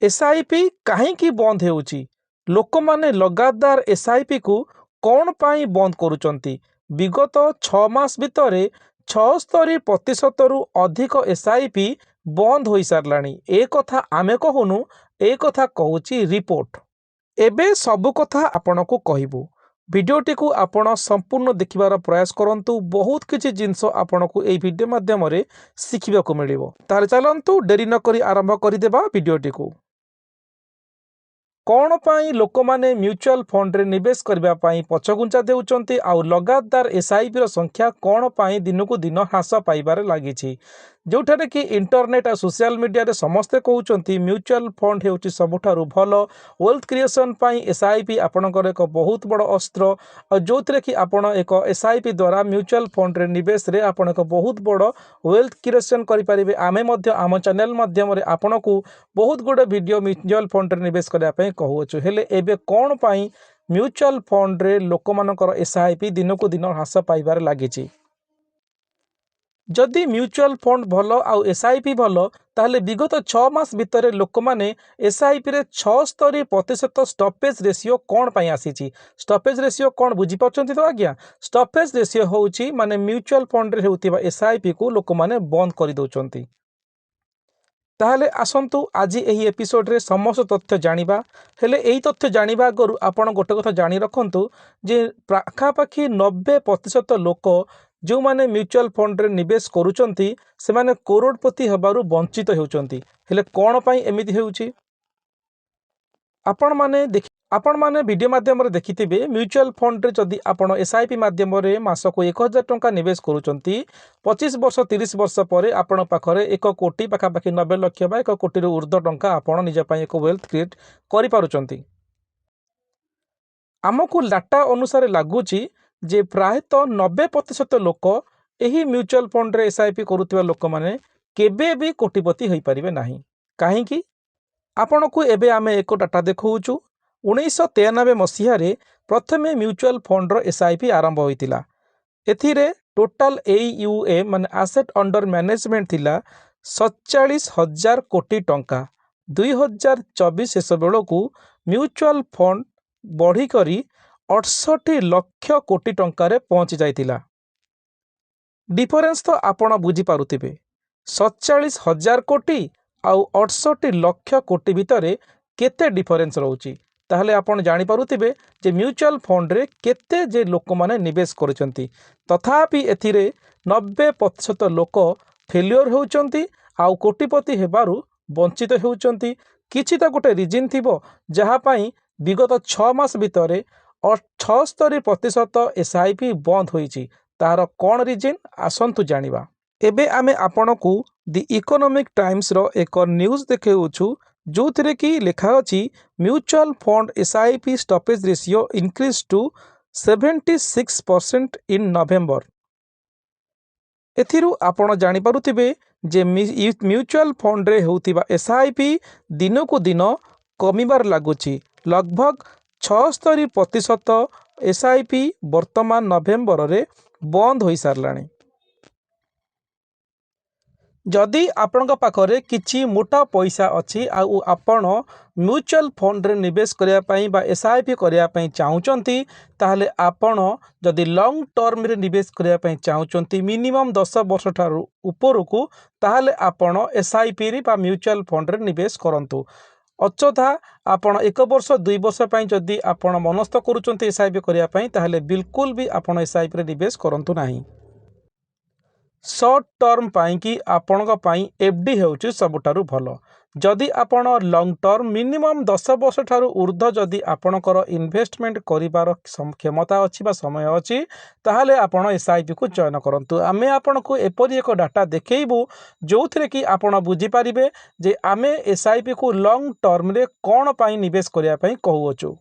SIP कहीं बंद होउची लोक माने लगातार एसआईपी को कौन पाई बंद करुचंती। विगत 6 मास भितर 76% रु अधिक एसआईपी बंद हो सारलानी। ए कथा आमे कहूनु, ए कथा कहूची रिपोर्ट। एबे सबु कथा आपनको कहबू। भिडियोटी को आपण संपूर्ण देखिबार प्रयास करंतु। बहुत किछि जिंस आपनको एई वीडियो माध्यम रे शिखिबाकू मिलिबो। ताले चलंतु डेरी न करी आरंभ करि देबा वीडियोटी को। कौन पाई लोक माने म्यूचुअल फंड रे निवेश करबा पाई पछगुंचा देउचंती आउ लगातार एसआईपी रो संख्या कौन पाई दिनकू दिन ह्रास पाइबारे लागिछि। जोठारे कि इंटरनेट आ सोशल मीडिया रे समस्ते कहउचंती म्यूचुअल फंड हेउची सबुठारु भलो वेल्थ क्रिएशन पाई एसआईपी आपनकर एक बहुत बड़ अस्त्र। और जोथरे कि आपण एक एसआईपी द्वारा म्यूचुअल फंड रे निवेश रे आपण एक बहुत बड़ वेल्थ क्रिएशन करि परिबे। आमे मध्य आम चैनल माध्यम रे आपनकू बहुत गुडे वीडियो म्यूचुअल फंड रे निवेश करबा पई कहउछु। हेले एबे कोन पाई म्यूचुअल फंड रे लोक मानकर एसआईपी दिनकू दिन ह्रास पाइबारे लागिछि। जदि म्यूचुअल फंड भलो आउ एसआईपी भलो ताहले विगत 6 मास भितर लोक माने एसआईपी रे 76% स्टॉपेज रेशियो कौन पाई आसीची। स्टॉपेज रेशियो कौन बुझी पाछंती तो आज्ञा। स्टॉपेज रेशियो होउची माने म्यूचुअल फंड रे हेउतिबा एसआईपी को लोक माने बंद करि दोचंती। ताहले आसंतु आज एही एपिसोड रे समस्त तथ्य जानिबा। हेले एही तथ्य जानिबा आगरु आपण गोटे कथा जानि रखंतु जे पाखापाखि 90% लोक जो माने म्यूचुअल फंड रे निवेश करूचंती से माने करोड़पति हबारु वंचित हेउचंती। हेले कोन पाई एमिति हेउची आपण माने वीडियो माध्यम रे देखिथिबे। म्यूचुअल फंड रे जदि आपण एसआईपी माध्यम रे मासको 1000 टंका निवेश करूचंती 25 वर्ष 30 वर्ष पर आपण पाखरे 1 कोटी पाखापाखि 90 लाख बा 1 कोटी रो ऊर्ध्व टंका आपण निज पाई एक वेल्थ क्रिएट करि पारुचंती। आमको डाटा अनुसार लागुची जे प्रायतः 90% लोक एही म्यूचुअल फंड रे एसआईपी करुथिबा लोक माने केबे भी कोटिपति होई परिबे नाही। काहे कि आपण को एबे आमे एक डाटा देखौचु। 1993 मसीहा रे प्रथमे म्यूचुअल फंड रो एसआईपी आरंभ होइतिला। एथिरे टोटल एयूए माने एसेट अंडर मैनेजमेंट थिला 47,000 कोटी टंका। 2024 शेष बेलू म्यूचुअल फंड बढ़ी करी 68 लाख कोटी टंकार पहुंची जाइतिला। डिफरेंस तो आपण बुझी पारुथिबे 47,000 कोटी आउ 68 लाख कोटी भितर केते डिफरेंस रहउची। ताहले आपण जानि पारुथिबे जे म्यूचुअल फंड रे केते जे लोक माने निवेश करचंती। तथापि एथिरे 90% लोक फेलियर होउचंती आउ कोटिपति हेबारु वंचित होउचंती। किछि त गोटे रीजन थिबो जहा पई विगत 6 मास भितर 76% एसआईपी बंद होईची। तार कोन रीजन आसंतु जानिबा। एबे आमे आपनकू दि इकोनॉमिक टाइम्स रो एक न्यूज देखेउछु जोथिरे कि लिखा अछि mutual fund SIP stoppage ratio increase to 76% in November. एथिरु आपण जानि पारुथिबे जे म्यूचुअल फंड रे होउतिबा एसआईपी दिनकू दिन कमिबार लागुची। लगभग 76% एसआईपी वर्तमान नवेम्बर रे बंद होई सारलाणी। जदि आपण पाखरे किछि मोटा पैसा अछि आउ आपण म्यूचुअल फंड रे निवेश करिया पई बा एसआईपी करिया पई चाहुचंती ताहले आपण जदि लॉन्ग टर्म रे निवेश करिया पई चाहुचंती मिनिमम 10 वर्ष ठारू ऊपरकू ताहले आपण एसआईपी रे बा म्यूचुअल फंड रे निवेश करंतु। अचोथा आपण 1 वर्ष 2 वर्ष पई जदि आपण मनस्थ करूचंती एसआईपी करिया पई ताहले बिल्कुल भी आपण एसआईपी रे निवेश करंतु नाही। शॉर्ट टर्म पाई कि आपण पाई एफडी हेउची सबुठारु भलो। जदि आपण लॉन्ग टर्म मिनिमम 10 वर्ष ठारू ऊर्ध्व जदि आपणकर इन्वेस्टमेंट करिबार क्षमता अछि बा समय अछि ताहले आपण एसआईपी को चयन करंतु। आमे आपण को एपरि एक डाटा देखैबू जोथिरे कि आपण बुझी परिबे जे आमे एसआईपी को लॉन्ग टर्म रे कोन पाई निवेश करिया पई कहउछु।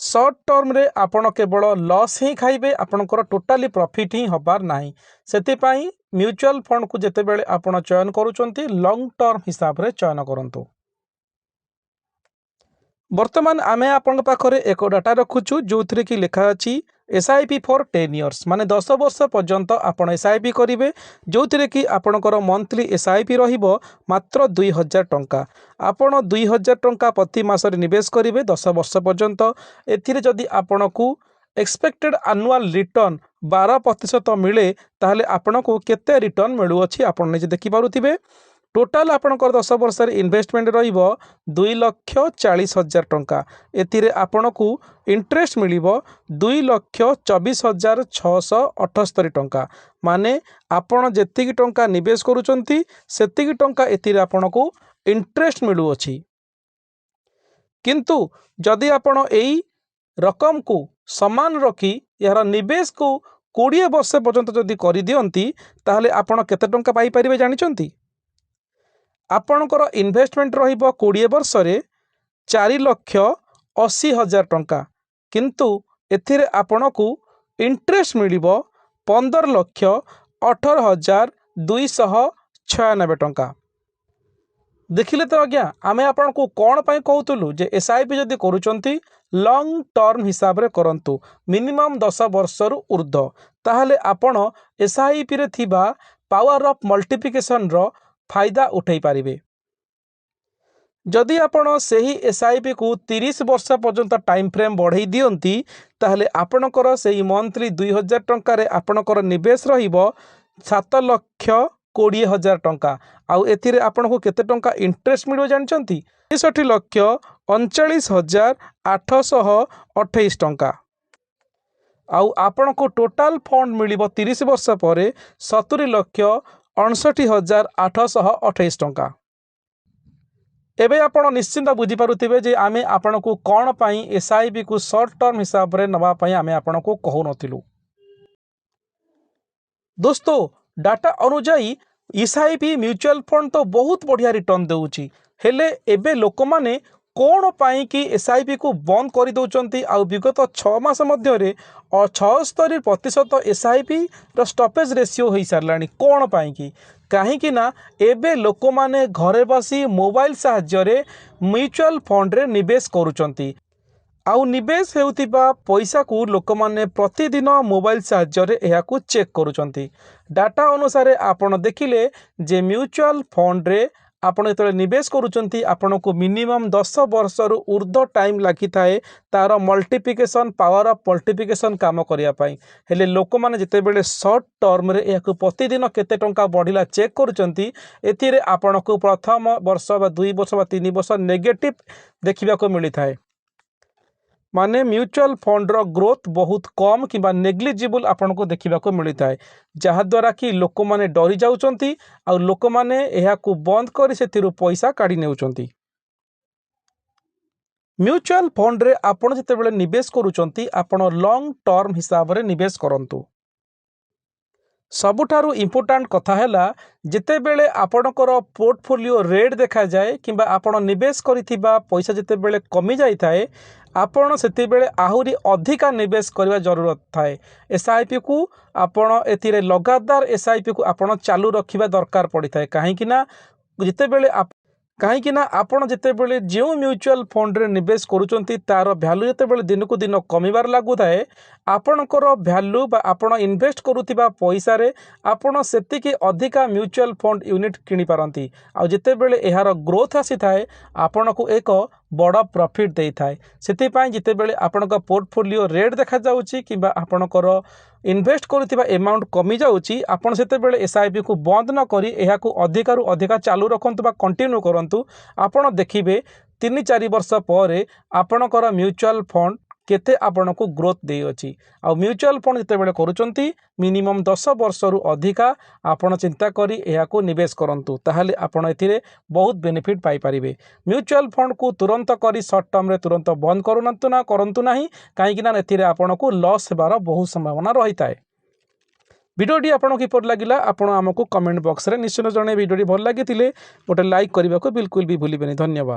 शॉर्ट टर्म रे आपण केवल लॉस ही खाइबे आपणकर टोटाली प्रॉफिट ही हबार नाही। सेति पई म्यूचुअल फंड को जेते बेले आपण चयन करूचंती लॉन्ग टर्म हिसाब रे चयन करंतु। वर्तमान आमे आपण पाखरे एक डाटा रखुछु जोथिरे कि लिखा अछि SIP फॉर 10 इयर्स माने 10 वर्ष पर्यंत आपण SIP करेंगे जो थी कि आपणकर मंथली SIP रहिबो मात्र 2000 टंका। आपण 2000 टंका प्रति मासरे निवेश करेंगे 10 वर्ष पर्यंत। एथिरे जदि आपण को एक्सपेक्टेड एनुअल रिटर्न 12% मिले ताहले आपण को केते रिटर्न मिलुअछि आपण निजे देखि पारुथिबे। टोटाल आपणकर 10 वर्ष इन्वेस्टमेंट रहिबो 2,40,000 टंका। एथिरे आपण को इंटरेस्ट मिलिबो 2,24,678 टंका। माने आपण जेतिकी टंका निवेश करूचंती सेतिकी टंका एथिरे आपण को इंटरेस्ट मिलुअछि। किंतु जदि आपण एई रकम को समान रखी यार निवेश को 20 वर्ष पर्यंत जदि करि दियंती ताहले आपण केते टंका पाई परिबे जानिचंती। आपणकर इन्वेस्टमेंट रहिबो 20 वर्ष रे 4,80,000 टंका। किंतु एथिरे आपण को इंटरेस्ट मिलिबो 15,18,296 टंका। देखिले तो आज्ञा आमे आपण को कौन पाई कहतलु जे SIP जदि करूचंती लॉन्ग टर्म हिसाब रे करंतु मिनिमम 10 वर्ष रु ऊर्ध्व ताहले आपण SIP रे थिबा पावर ऑफ मल्टीप्लिकेशन रो फायदा उठाई पारिबे। जदि आपण सही SIP को 30 वर्ष पर्यंत टाइम फ्रेम बढ़ाई दियंती ताहले आपणकर सही मंथली 2000 टंका रे आपणकर निवेश रहिबो 7,20,000 टंका। आउ एथिरे आपण को केते टंका इंटरेस्ट मिलबो जानचंती 63,39,828 टंका। आउ आपण को टोटल फंड मिलिबो 30 वर्ष परे 70,59,828 टंका। एबे आपण निश्चिंत बुझी पारुथिबे जे आमे आपण को कोन पाई SIP को शॉर्ट टर्म हिसाब रे नबा पाई आमे आपण को कहू नथिलु। दोस्तों डाटा अनुसार SIP म्यूचुअल फंड तो बहुत बढ़िया रिटर्न देउची हेले एबे लोक माने कौन पाई कि SIP को बंद कर दौरान आउ विगत 6 मास मध्य 76% SIP स्टॉपेज रेशियो हो सारा कौन पाई कि कहीं ना एबे लोक माने घरे बसी मोबाइल साहाय्य म्यूचुअल फंड रे निवेश करुचंती आउ निवेश हेउथिबा पैसा को लोक माने प्रतिदिन मोबाइल साहाय्य एहाकू चेक करुचंती। डाटा अनुसार आपण देखिले जे म्यूचुअल फंड रे आपण जो निवेश करुचंती आपण को मिनिमम 10 वर्ष रु ऊर्ध्व टाइम लगी थाए तार मल्टीप्लिकेशन पावर ऑफ मल्टीप्लिकेशन काम करिया पाई हेले लोक माने जते बेले शॉर्ट टर्म रे एहाकू प्रतिदिन केते टंका बढ़िला चेक करुचंती एथिरे आपण को प्रथम वर्ष बा 2 वर्ष बा 3 वर्ष नेगेटिव देखिबा को मिली थाए माने म्यूचुअल फंड रो ग्रोथ बहुत कम किबा नेग्लिजिबल आपन को देखिबा को मिली थाए जहा द्वारा कि लोक माने डरी जाउचंती आ लोक माने एहा को बंद करी सेथिरु पैसा काढी नेउचंती। म्यूचुअल फंड रे आपन जते बेले निवेश करूचंती आपन लॉन्ग टर्म हिसाब रे निवेश करंतु। सबुठारु इम्पोर्टेंट कथा हैला जिते बेले आपणकर पोर्टफोलियो रेट देखा जाए किंबा आपण निवेश करिथिबा पैसा जिते बेले कमी जाई थाए आपण सेति बेले आहुरी अधिका निवेश करबा जरूरत थाए। SIP को आपण एथिरे लगातार SIP को आपण चालू रखिबा दरकार पड़ी थाए जिते बेले कहीं आपण जिते बेले जो म्यूचुअल फंड रे निवेश करूचंती तार वैल्यू जिते बेले दिन को दिन कमिबार लागू थाए आपणकर वैल्यू बा आपण इन्वेस्ट करूथिबा पैसा रे आपण सेतिकी अधिका म्यूचुअल फंड यूनिट किनि पारंती आ जिते बेले एहार ग्रोथ आसी थाए आपण को एक बड़ प्रॉफिट देई थाए सेति पई जिते बेले आपणका पोर्टफोलियो रेट देखा जाउची किबा आपणकर इन्वेस्ट करूथिबा अमाउंट कमी जाउची आपण सेते बेले SIP को बंद न करी एहा को अधिकारु अधिका चालू रखंतु बा कंटिन्यू करंतु आपण देखिबे 3-4 वर्ष पर आपणकर म्यूचुअल फंड केते आपण को ग्रोथ दे अछि आ म्यूचुअल फंड जते बेले करूचंती मिनिमम 10 वर्ष रु अधिका आपण चिंता करी एहा को निवेश करंतु ताहाले आपण एथिरे बहुत बेनिफिट पाई परिबे। म्यूचुअल फंड को तुरंत करी शॉर्ट टर्म रे तुरंत बंद करंतु नाही काहे ना एथिरे आपण को लॉस हेबार बहुत संभावना रही थाए। वीडियोटी आपन किपर लागिला आपण हमकु कमेंट बॉक्स रे निश्चय जणे वीडियोटी भल लागितिले गोटे लाइक करबा को बिल्कुल भी भूलिबेनी। धन्यवाद।